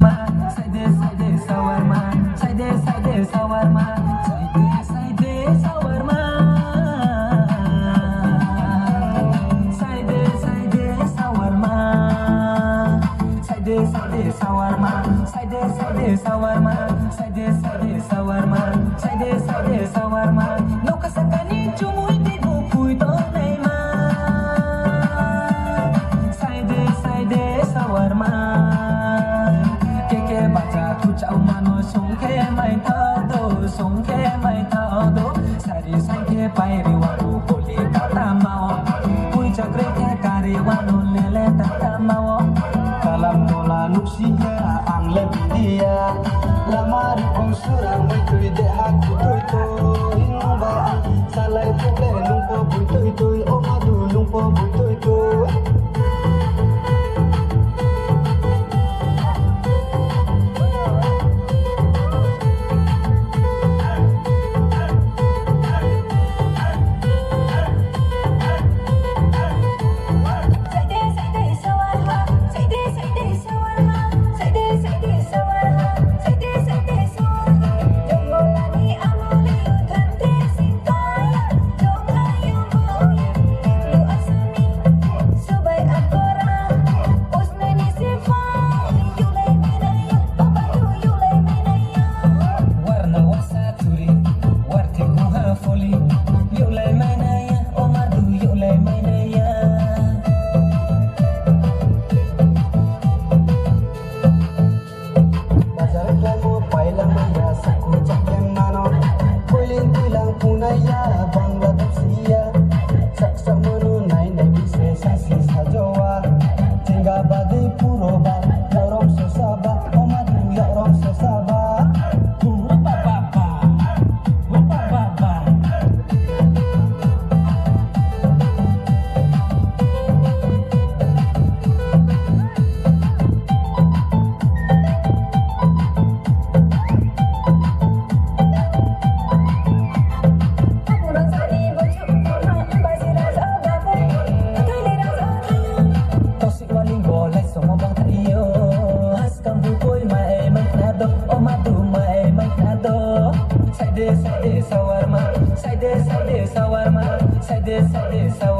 Saide saide sawarma, saide saide sawarma, saide saide sawarma, saide saide sawarma, saide saide sawarma, saide saide sawarma, saide saide sawarma, saide saide sawarma. Nau kasakani cumui di bupui tonai ma, saide saide sawarma. Chào mano sung ke mai thao do sari sang ke pai ri wa ru poli kata mao pui chakre ke kari wa no lele tata mao kalam tola nusia ang lebia lamari kong surang mai tui de hak tui to inu ba salai pule lungpo tui tui o madu lungpo tui tui. Saide saide sawarma, saide saide sawarma, saide saide sawarma.